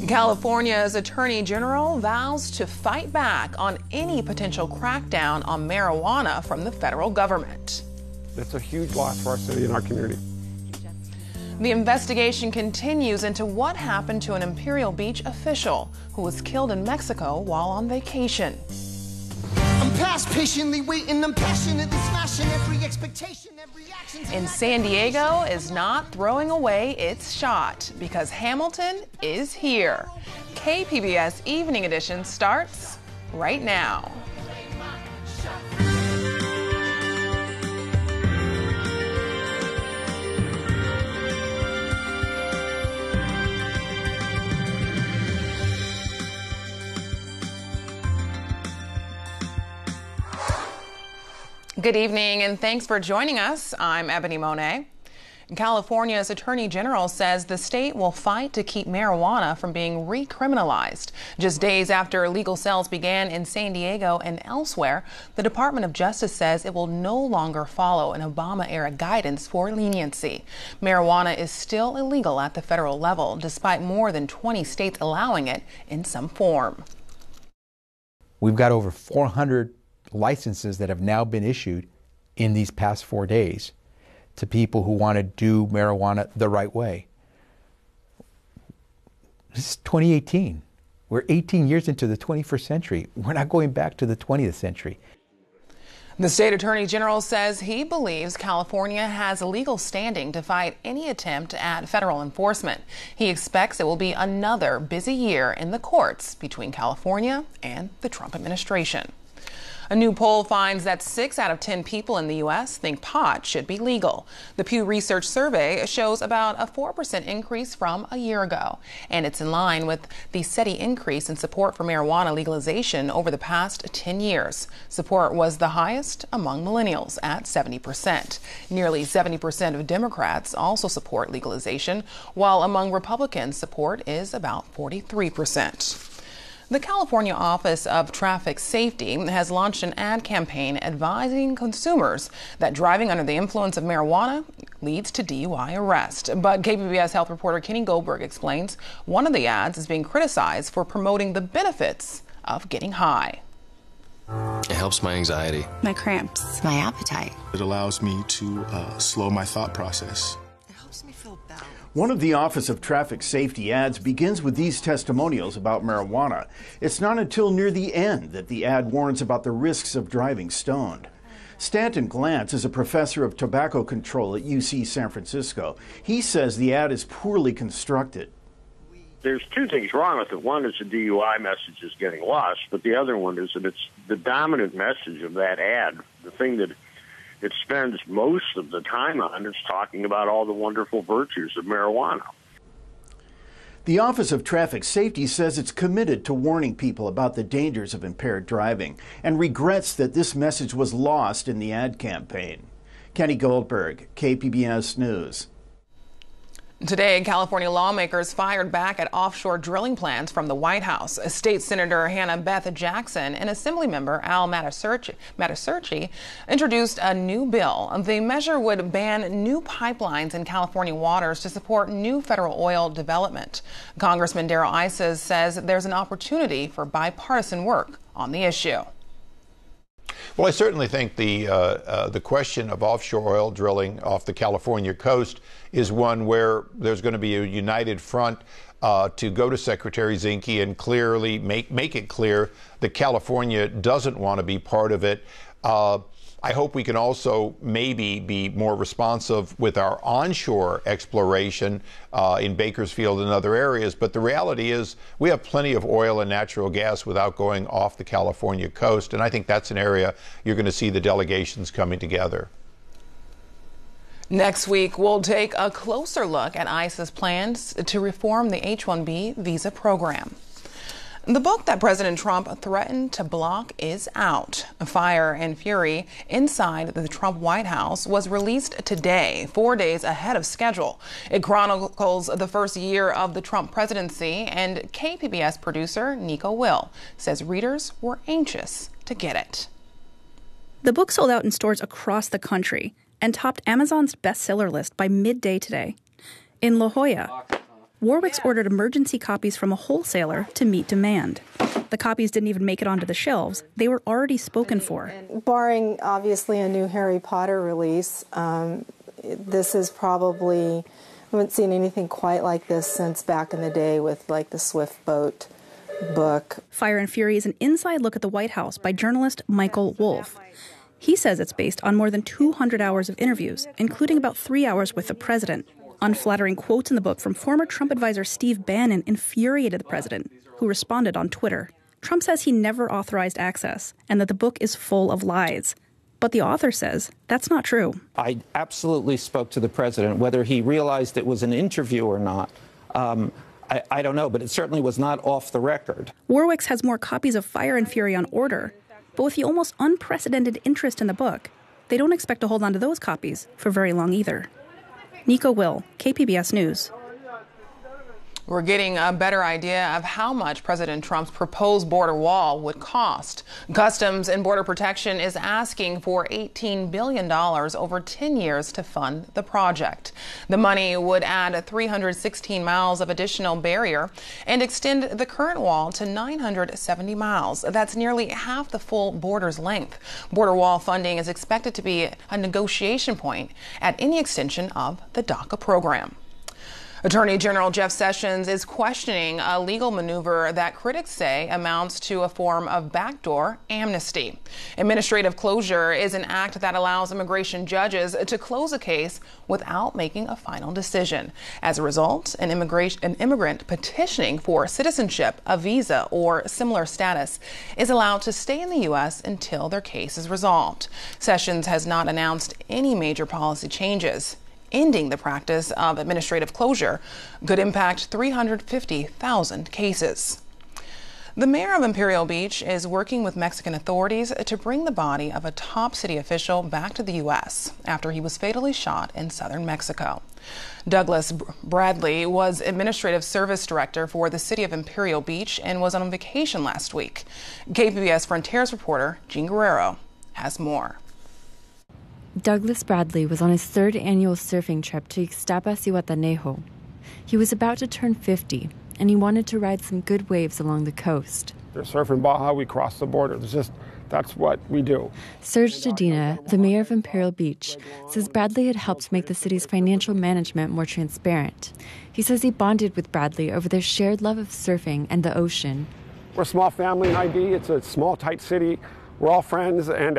California's Attorney General vows to fight back on any potential crackdown on marijuana from the federal government. It's a huge loss for our city and our community. The investigation continues into what happened to an Imperial Beach official who was killed in Mexico while on vacation. I'm past patiently waiting, I'm passionately smashing every expectation, every action. And San Diego is not throwing away its shot because Hamilton is here. KPBS Evening Edition starts right now. Good evening and thanks for joining us. I'm Ebony Monet. California's Attorney General says the state will fight to keep marijuana from being recriminalized. Just days after legal sales began in San Diego and elsewhere, the Department of Justice says it will no longer follow an Obama-era guidance for leniency. Marijuana is still illegal at the federal level, despite more than 20 states allowing it in some form. We've got over 400 licenses that have now been issued in these past 4 days to people who want to do marijuana the right way. This is 2018. We're 18 years into the 21st century. We're not going back to the 20th century. The state attorney general says he believes California has legal standing to fight any attempt at federal enforcement. He expects it will be another busy year in the courts between California and the Trump administration. A new poll finds that 6 out of 10 people in the U.S. think pot should be legal. The Pew Research survey shows about a 4% increase from a year ago, and it's in line with the steady increase in support for marijuana legalization over the past 10 years. Support was the highest among millennials at 70%. Nearly 70% of Democrats also support legalization, while among Republicans, support is about 43%. The California Office of Traffic Safety has launched an ad campaign advising consumers that driving under the influence of marijuana leads to DUI arrest. But KPBS health reporter Kenny Goldberg explains one of the ads is being criticized for promoting the benefits of getting high. It helps my anxiety, my cramps, my appetite. It allows me to slow my thought process. It helps me feel balanced. One of the Office of Traffic Safety ads begins with these testimonials about marijuana. It's not until near the end that the ad warns about the risks of driving stoned. Stanton Glantz is a professor of tobacco control at UC San Francisco. He says the ad is poorly constructed. There's two things wrong with it. One is the DUI message is getting lost, but the other one is that it's the dominant message of that ad. The thing that it spends most of the time on is talking about all the wonderful virtues of marijuana. The Office of Traffic Safety says it's committed to warning people about the dangers of impaired driving and regrets that this message was lost in the ad campaign. Kenny Goldberg, KPBS News. Today, California lawmakers fired back at offshore drilling plans from the White House. State Senator Hannah Beth Jackson and Assemblymember Al Mataserchi introduced a new bill. The measure would ban new pipelines in California waters to support new federal oil development. Congressman Darrell Issa says there's an opportunity for bipartisan work on the issue. Well, I certainly think the question of offshore oil drilling off the California coast is one where there's going to be a united front to go to Secretary Zinke and clearly make it clear that California doesn't want to be part of it. I hope we can also maybe be more responsive with our onshore exploration in Bakersfield and other areas. But the reality is we have plenty of oil and natural gas without going off the California coast. And I think that's an area you're going to see the delegations coming together. Next week, we'll take a closer look at ICE's plans to reform the H-1B visa program. The book that President Trump threatened to block is out. Fire and Fury inside the Trump White House was released today, 4 days ahead of schedule. It chronicles the first year of the Trump presidency, and KPBS producer Nico Will says readers were anxious to get it. The book sold out in stores across the country and topped Amazon's bestseller list by midday today. In La Jolla, Warwick's ordered emergency copies from a wholesaler to meet demand. The copies didn't even make it onto the shelves. They were already spoken for. Barring, obviously, a new Harry Potter release, this is probably, I haven't seen anything quite like this since back in the day with, like, the Swift Boat book. Fire and Fury is an inside look at the White House by journalist Michael Wolff. He says it's based on more than 200 hours of interviews, including about 3 hours with the president. Unflattering quotes in the book from former Trump advisor Steve Bannon infuriated the president, who responded on Twitter. Trump says he never authorized access and that the book is full of lies. But the author says that's not true. I absolutely spoke to the president. Whether he realized it was an interview or not, I don't know, but it certainly was not off the record. Warwick's has more copies of Fire and Fury on order, but with the almost unprecedented interest in the book, they don't expect to hold on to those copies for very long either. Nico Will, KPBS News. We're getting a better idea of how much President Trump's proposed border wall would cost. Customs and Border Protection is asking for $18 billion over 10 years to fund the project. The money would add 316 miles of additional barrier and extend the current wall to 970 miles. That's nearly half the full border's length. Border wall funding is expected to be a negotiation point at any extension of the DACA program. Attorney General Jeff Sessions is questioning a legal maneuver that critics say amounts to a form of backdoor amnesty. Administrative closure is an act that allows immigration judges to close a case without making a final decision. As a result, an immigrant petitioning for citizenship, a visa, or similar status is allowed to stay in the U.S. until their case is resolved. Sessions has not announced any major policy changes. Ending the practice of administrative closure could impact 350,000 cases. The mayor of Imperial Beach is working with Mexican authorities to bring the body of a top city official back to the U.S. after he was fatally shot in southern Mexico. Douglas Bradley was Administrative Service Director for the city of Imperial Beach and was on vacation last week. KPBS Frontiers reporter Jean Guerrero has more. Douglas Bradley was on his third annual surfing trip to Ixtapas y Guatanejo. He was about to turn 50, and he wanted to ride some good waves along the coast. They're surfing Baja, we cross the border. That's what we do. Serge Dedina, the mayor of Imperial Beach, says Bradley had helped make the city's financial management more transparent. He says he bonded with Bradley over their shared love of surfing and the ocean. We're a small family in IB. It's a small, tight city. We're all friends, and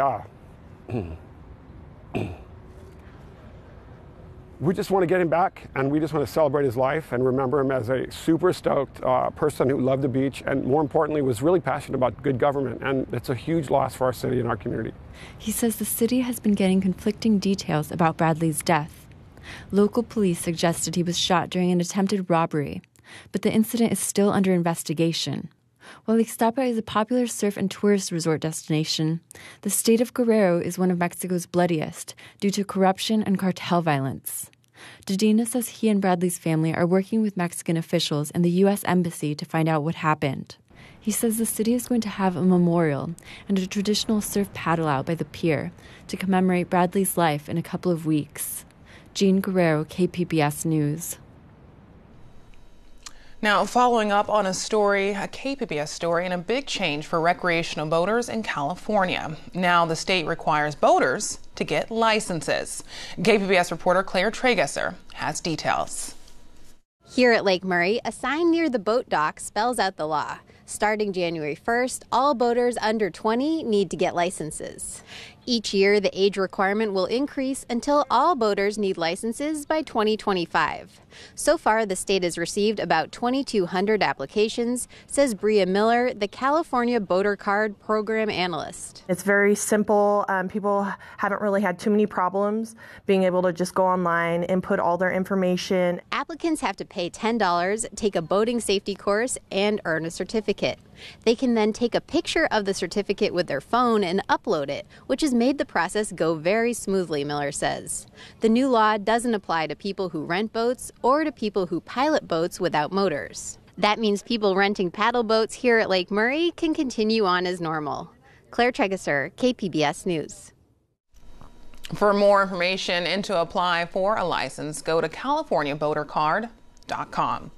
we just want to get him back, and we just want to celebrate his life and remember him as a super stoked person who loved the beach and, more importantly, was really passionate about good government. And it's a huge loss for our city and our community. He says the city has been getting conflicting details about Bradley's death. Local police suggested he was shot during an attempted robbery, but the incident is still under investigation. While Ixtapa is a popular surf and tourist resort destination, the state of Guerrero is one of Mexico's bloodiest due to corruption and cartel violence. Dedina says he and Bradley's family are working with Mexican officials and the U.S. Embassy to find out what happened. He says the city is going to have a memorial and a traditional surf paddle out by the pier to commemorate Bradley's life in a couple of weeks. Jean Guerrero, KPBS News. Now, following up on a KPBS story, and a big change for recreational boaters in California. Now the state requires boaters to get licenses. KPBS reporter Claire Tragesser has details. Here at Lake Murray, a sign near the boat dock spells out the law. Starting January 1st, all boaters under 20 need to get licenses. Each year, the age requirement will increase until all boaters need licenses by 2025. So far, the state has received about 2,200 applications, says Bria Miller, the California Boater Card Program Analyst. It's very simple. People haven't really had too many problems being able to just go online, input all their information. Applicants have to pay $10, take a boating safety course, and earn a certificate. They can then take a picture of the certificate with their phone and upload it, which has made the process go very smoothly, Miller says. The new law doesn't apply to people who rent boats or to people who pilot boats without motors. That means people renting paddle boats here at Lake Murray can continue on as normal. Claire Tragesser, KPBS News. For more information and to apply for a license, go to CaliforniaBoaterCard.com. KPBS.com.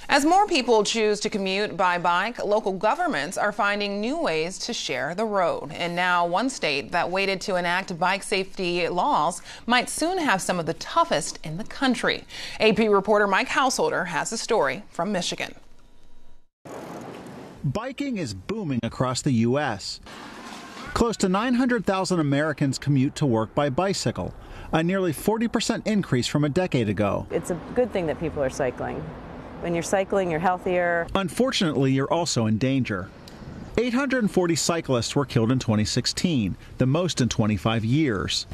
As more people choose to commute by bike, local governments are finding new ways to share the road. And now one state that waited to enact bike safety laws might soon have some of the toughest in the country. AP reporter Mike Householder has a story from Michigan. Biking is booming across the U.S. Close to 900,000 Americans commute to work by bicycle, a nearly 40% increase from a decade ago. It's a good thing that people are cycling. When you're cycling, you're healthier. Unfortunately, you're also in danger. 840 cyclists were killed in 2016, the most in 25 years.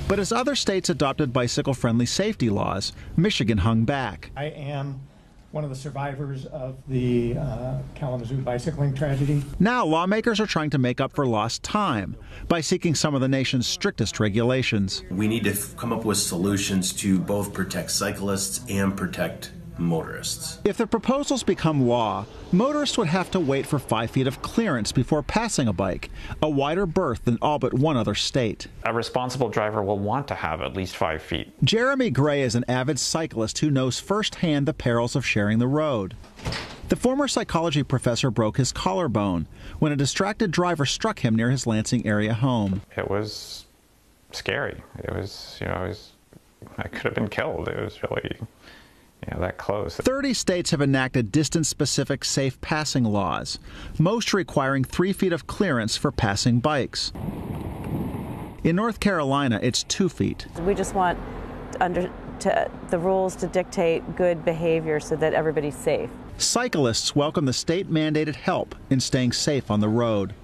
But as other states adopted bicycle-friendly safety laws, Michigan hung back. I am one of the survivors of the Kalamazoo bicycling tragedy. Now lawmakers are trying to make up for lost time by seeking some of the nation's strictest regulations. We need to come up with solutions to both protect cyclists and protect motorists. If the proposals become law, motorists would have to wait for 5 feet of clearance before passing a bike, a wider berth than all but one other state. A responsible driver will want to have at least 5 feet. Jeremy Gray is an avid cyclist who knows firsthand the perils of sharing the road. The former psychology professor broke his collarbone when a distracted driver struck him near his Lansing area home. It was scary. It was, I could have been killed. It was really that close. 30 states have enacted distance-specific safe passing laws, most requiring 3 feet of clearance for passing bikes. In North Carolina, it's 2 feet. We just want the rules to dictate good behavior so that everybody's safe. Cyclists welcome the state-mandated help in staying safe on the road.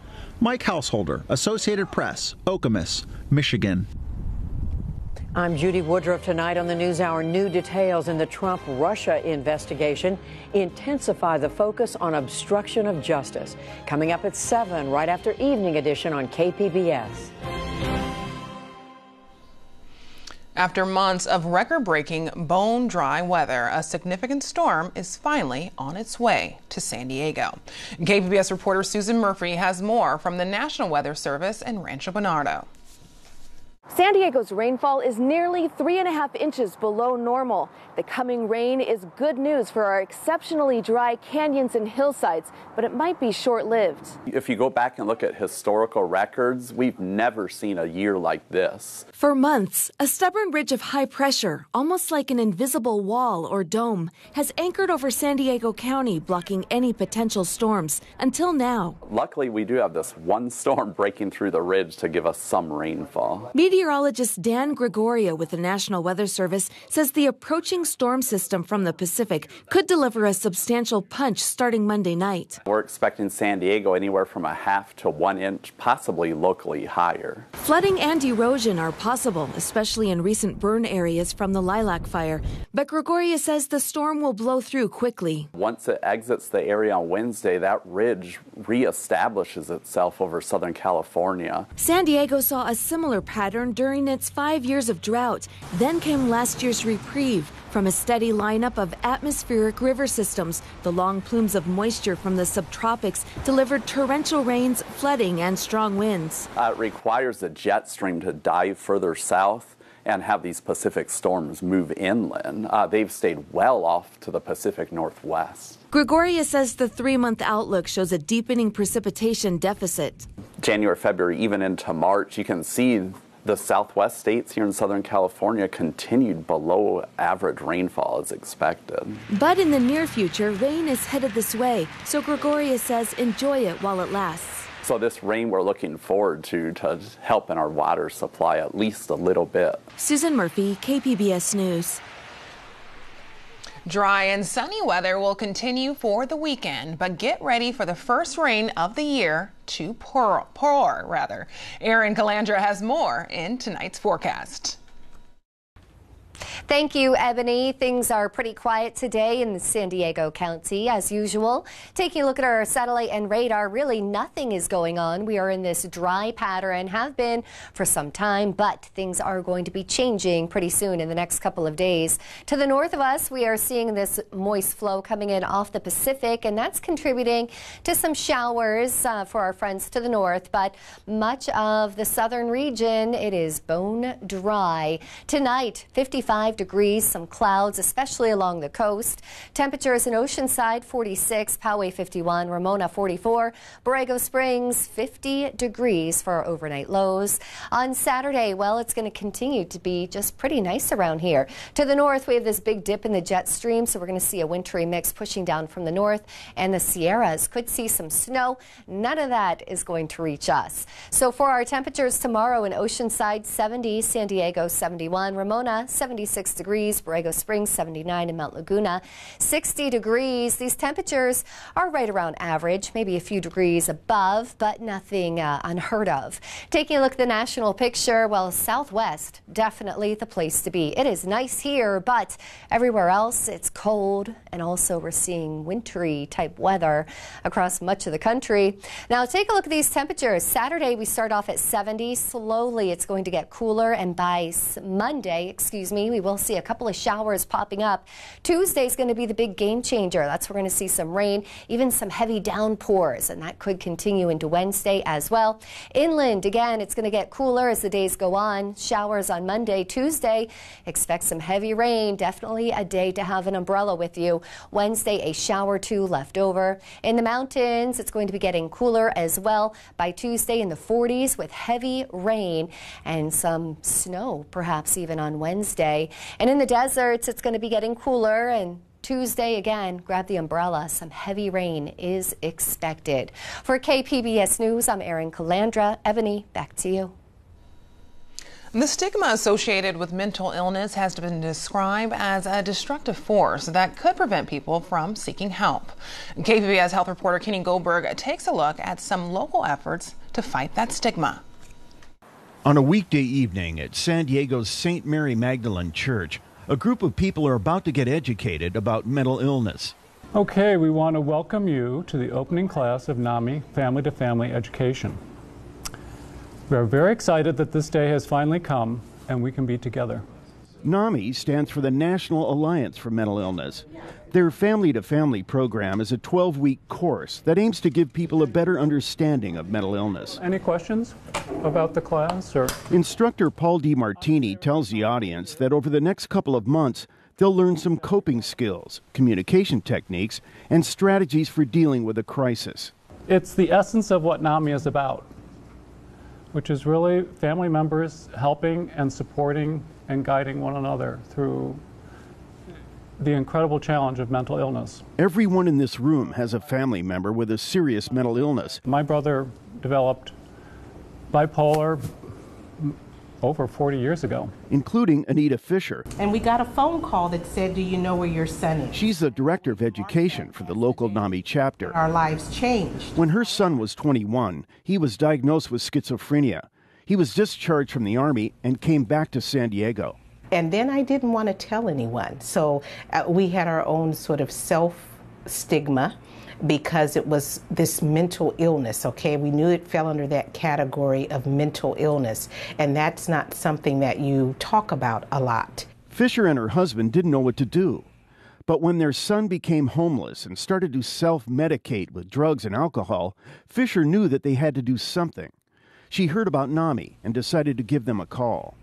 Mike Householder, Associated Press, Okemos, Michigan. I'm Judy Woodruff. Tonight on the NewsHour, new details in the Trump-Russia investigation intensify the focus on obstruction of justice. Coming up at 7, right after Evening Edition on KPBS. After months of record-breaking, bone-dry weather, a significant storm is finally on its way to San Diego. KPBS reporter Susan Murphy has more from the National Weather Service in Rancho Bernardo. San Diego's rainfall is nearly 3.5 inches below normal. The coming rain is good news for our exceptionally dry canyons and hillsides, but it might be short-lived. If you go back and look at historical records, we've never seen a year like this. For months, a stubborn ridge of high pressure, almost like an invisible wall or dome, has anchored over San Diego County, blocking any potential storms until now. Luckily, we do have this one storm breaking through the ridge to give us some rainfall. Meteorologist Dan Gregoria with the National Weather Service says the approaching storm system from the Pacific could deliver a substantial punch starting Monday night. We're expecting San Diego anywhere from 1/2 to 1 inch, possibly locally higher. Flooding and erosion are possible, especially in recent burn areas from the lilac fire. But Gregoria says the storm will blow through quickly. Once it exits the area on Wednesday, that ridge reestablishes itself over Southern California. San Diego saw a similar pattern during its 5 years of drought. Then came last year's reprieve from a steady lineup of atmospheric river systems. The long plumes of moisture from the subtropics delivered torrential rains, flooding, and strong winds. It requires a jet stream to dive further south and have these Pacific storms move inland. They've stayed well off to the Pacific Northwest. Gregoria says the 3-month outlook shows a deepening precipitation deficit. January, February, even into March, you can see the southwest states here in Southern California continued below average rainfall as expected. But in the near future, rain is headed this way, so Gregoria says enjoy it while it lasts. So this rain we're looking forward to help in our water supply at least a little bit. Susan Murphy, KPBS News. Dry and sunny weather will continue for the weekend, but get ready for the first rain of the year to pour. Erin Calandra has more in tonight's forecast. Thank you, Ebony. Things are pretty quiet today in San Diego County, as usual. Taking a look at our satellite and radar, really nothing is going on. We are in this dry pattern, have been for some time, but things are going to be changing pretty soon in the next couple of days. To the north of us, we are seeing this moist flow coming in off the Pacific, and that's contributing to some showers for our friends to the north. But much of the southern region, it is bone dry. Tonight, 55 45 degrees, some clouds, especially along the coast. Temperatures in Oceanside 46, Poway 51, Ramona 44, Borrego Springs 50 degrees for our overnight lows. On Saturday, well, it's going to continue to be just pretty nice around here. To the north, we have this big dip in the jet stream, so we're going to see a wintry mix pushing down from the north, and the Sierras could see some snow. None of that is going to reach us. So for our temperatures tomorrow in Oceanside 70, San Diego 71, Ramona 76 degrees, Borrego Springs 79, and Mount Laguna 60 degrees. These temperatures are right around average, maybe a few degrees above, but nothing unheard of. Taking a look at the national picture, well, Southwest, definitely the place to be. It is nice here, but everywhere else it's cold, and also we're seeing wintry type weather across much of the country. Now take a look at these temperatures. Saturday we start off at 70. Slowly it's going to get cooler, and by Monday, we will see a couple of showers popping up. Tuesday is going to be the big game changer. That's where we're going to see some rain, even some heavy downpours, and that could continue into Wednesday as well. Inland, again, it's going to get cooler as the days go on. Showers on Monday. Tuesday, expect some heavy rain. Definitely a day to have an umbrella with you. Wednesday, a shower or two left over. In the mountains, it's going to be getting cooler as well. By Tuesday in the 40s with heavy rain and some snow, perhaps even on Wednesday. And in the deserts, it's going to be getting cooler, and Tuesday, again, grab the umbrella. Some heavy rain is expected. For KPBS News, I'm Erin Calandra. Ebony, back to you. The stigma associated with mental illness has been described as a destructive force that could prevent people from seeking help. KPBS health reporter Kenny Goldberg takes a look at some local efforts to fight that stigma. On a weekday evening at San Diego's St. Mary Magdalene Church, a group of people are about to get educated about mental illness. Okay, we want to welcome you to the opening class of NAMI Family to Family Education. We are very excited that this day has finally come and we can be together. NAMI stands for the National Alliance for Mental Illness. Their Family to Family program is a 12-week course that aims to give people a better understanding of mental illness. Any questions about the class? Instructor Paul DiMartini tells the audience that over the next couple of months, they'll learn some coping skills, communication techniques, and strategies for dealing with a crisis. It's the essence of what NAMI is about, which is really family members helping and supporting and guiding one another through the incredible challenge of mental illness. Everyone in this room has a family member with a serious mental illness. My brother developed bipolar over 40 years ago. Including Anita Fisher. And we got a phone call that said, "Do you know where your son is?" She's the director of education for the local NAMI chapter. Our lives changed. When her son was 21, he was diagnosed with schizophrenia. He was discharged from the Army and came back to San Diego. And then I didn't want to tell anyone. So we had our own sort of self-stigma because it was this mental illness, okay? We knew it fell under that category of mental illness, and that's not something that you talk about a lot. Fisher and her husband didn't know what to do. But when their son became homeless and started to self-medicate with drugs and alcohol, Fisher knew that they had to do something. She heard about NAMI and decided to give them a call.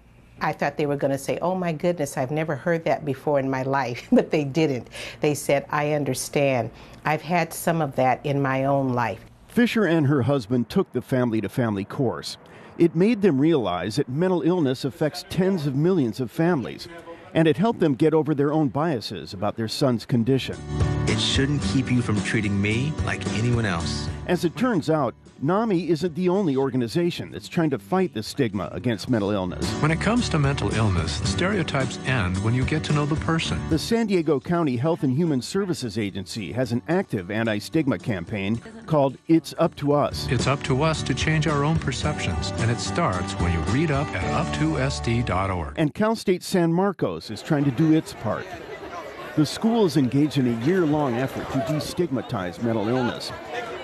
I thought they were going to say, "Oh my goodness, I've never heard that before in my life," but they didn't. They said, "I understand. I've had some of that in my own life." Fisher and her husband took the Family to Family course. It made them realize that mental illness affects tens of millions of families, and it helped them get over their own biases about their son's condition. It shouldn't keep you from treating me like anyone else. As it turns out, NAMI isn't the only organization that's trying to fight the stigma against mental illness. When it comes to mental illness, stereotypes end when you get to know the person. The San Diego County Health and Human Services Agency has an active anti-stigma campaign called It's Up to Us. It's up to us to change our own perceptions, and it starts when you read up at uptosd.org. And Cal State San Marcos is trying to do its part. The school is engaged in a year-long effort to destigmatize mental illness.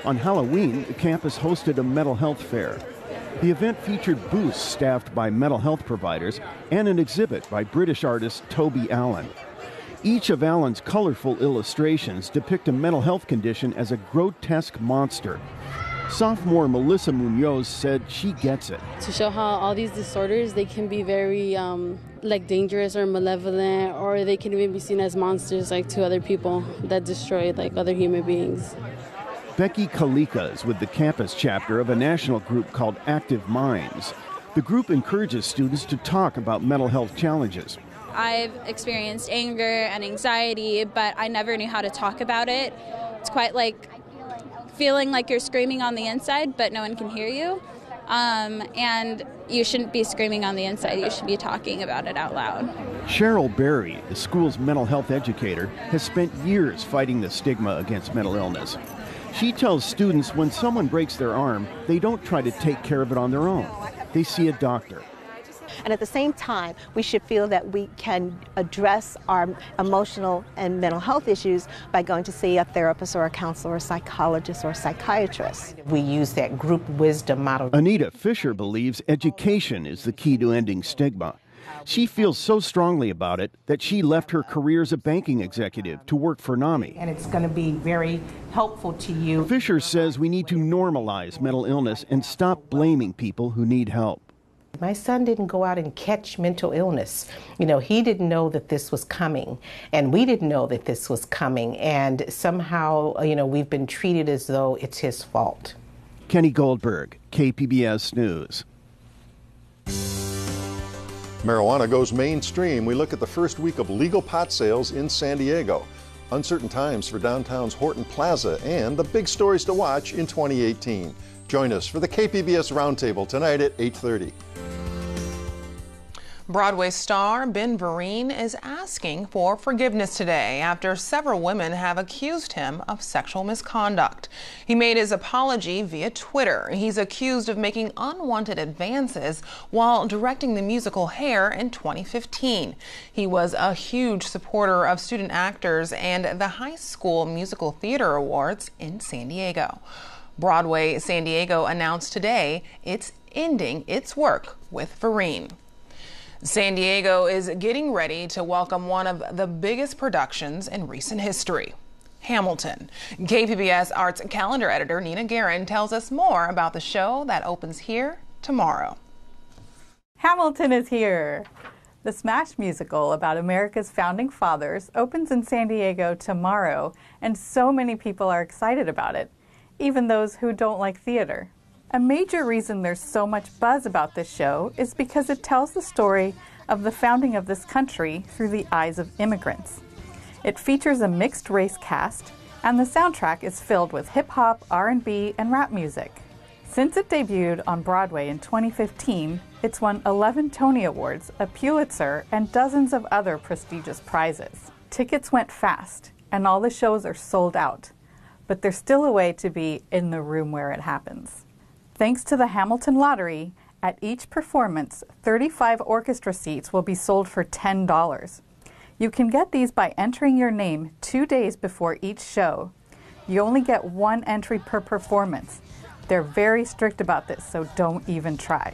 On Halloween, the campus hosted a mental health fair. The event featured booths staffed by mental health providers and an exhibit by British artist Toby Allen. Each of Allen's colorful illustrations depict a mental health condition as a grotesque monster. Sophomore Melissa Munoz said she gets it. To show how all these disorders, they can be very dangerous or malevolent, or they can even be seen as monsters to other people that destroy other human beings. Becky Kalika is with the campus chapter of a national group called Active Minds. The group encourages students to talk about mental health challenges. I've experienced anger and anxiety, but I never knew how to talk about it. It's quite like feeling like you're screaming on the inside, but no one can hear you. And you shouldn't be screaming on the inside. You should be talking about it out loud. Cheryl Berry, the school's mental health educator, has spent years fighting the stigma against mental illness. She tells students when someone breaks their arm, they don't try to take care of it on their own. They see a doctor. And at the same time, we should feel that we can address our emotional and mental health issues by going to see a therapist or a counselor or a psychologist or a psychiatrist. We use that group wisdom model. Anita Fisher believes education is the key to ending stigma. She feels so strongly about it that she left her career as a banking executive to work for NAMI. And it's going to be very helpful to you. Fisher says we need to normalize mental illness and stop blaming people who need help. My son didn't go out and catch mental illness. He didn't know that this was coming, and we didn't know that this was coming, and somehow, we've been treated as though it's his fault. Kenny Goldberg, KPBS News. Marijuana goes mainstream. We look at the first week of legal pot sales in San Diego. Uncertain times for downtown's Horton Plaza and the big stories to watch in 2018. Join us for the KPBS Roundtable tonight at 8:30. Broadway star Ben Vereen is asking for forgiveness today after several women have accused him of sexual misconduct. He made his apology via Twitter. He's accused of making unwanted advances while directing the musical Hair in 2015. He was a huge supporter of student actors and the High School Musical Theater Awards in San Diego. Broadway San Diego announced today it's ending its work with Vereen. San Diego is getting ready to welcome one of the biggest productions in recent history, Hamilton. KPBS Arts Calendar Editor Nina Guerin tells us more about the show that opens here tomorrow. Hamilton is here. The smash musical about America's founding fathers opens in San Diego tomorrow, and so many people are excited about it, even those who don't like theater. A major reason there's so much buzz about this show is because it tells the story of the founding of this country through the eyes of immigrants. It features a mixed-race cast, and the soundtrack is filled with hip-hop, R&B, and rap music. Since it debuted on Broadway in 2015, it's won 11 Tony Awards, a Pulitzer, and dozens of other prestigious prizes. Tickets went fast, and all the shows are sold out, but there's still a way to be in the room where it happens. Thanks to the Hamilton Lottery, at each performance, 35 orchestra seats will be sold for $10. You can get these by entering your name 2 days before each show. You only get one entry per performance. They're very strict about this, so don't even try.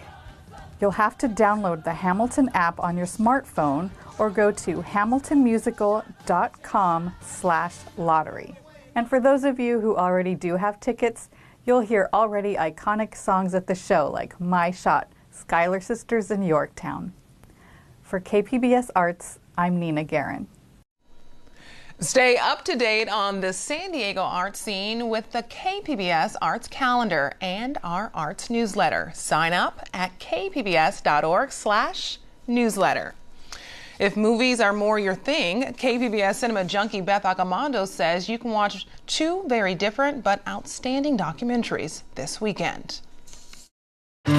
You'll have to download the Hamilton app on your smartphone or go to hamiltonmusical.com/lottery. And for those of you who already do have tickets, you'll hear already iconic songs at the show like My Shot, Schuyler Sisters, and Yorktown. For KPBS Arts, I'm Nina Guerin. Stay up to date on the San Diego art scene with the KPBS Arts Calendar and our arts newsletter. Sign up at kpbs.org/newsletter. If movies are more your thing, KPBS cinema junkie Beth Accomando says you can watch two very different but outstanding documentaries this weekend. The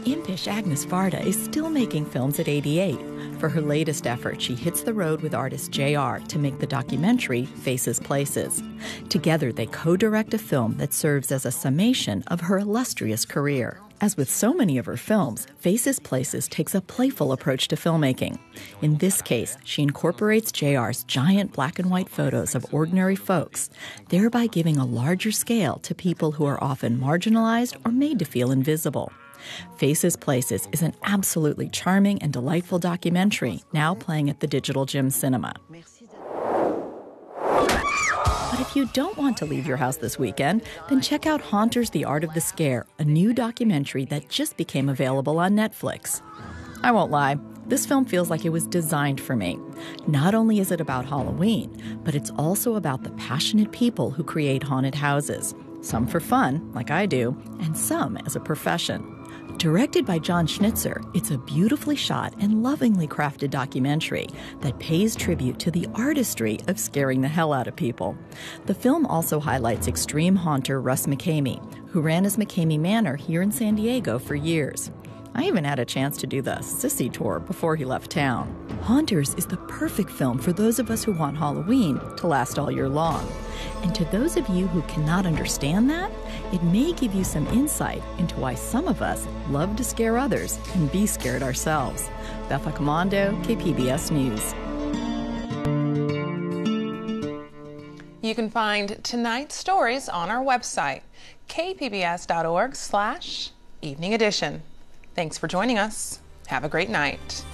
impish Agnes Varda is still making films at 88. For her latest effort, she hits the road with artist JR to make the documentary Faces Places. Together, they co-direct a film that serves as a summation of her illustrious career. As with so many of her films, Faces Places takes a playful approach to filmmaking. In this case, she incorporates JR's giant black and white photos of ordinary folks, thereby giving a larger scale to people who are often marginalized or made to feel invisible. Faces Places is an absolutely charming and delightful documentary, now playing at the Digital Gym Cinema. But But if you don't want to leave your house this weekend, then check out Haunters: The Art of the Scare, a new documentary that just became available on Netflix. I won't lie, this film feels like it was designed for me. Not only is it about Halloween, but it's also about the passionate people who create haunted houses. Some for fun, like I do, and some as a profession. Directed by John Schnitzer, it's a beautifully shot and lovingly crafted documentary that pays tribute to the artistry of scaring the hell out of people. The film also highlights extreme haunter Russ McKamey, who ran his McKamey Manor here in San Diego for years. I even had a chance to do the Sissy tour before he left town. Haunters is the perfect film for those of us who want Halloween to last all year long. And to those of you who cannot understand that, it may give you some insight into why some of us love to scare others and be scared ourselves. Betha Commando, KPBS News. You can find tonight's stories on our website, kpbs.org/evening edition. Thanks for joining us. Have a great night.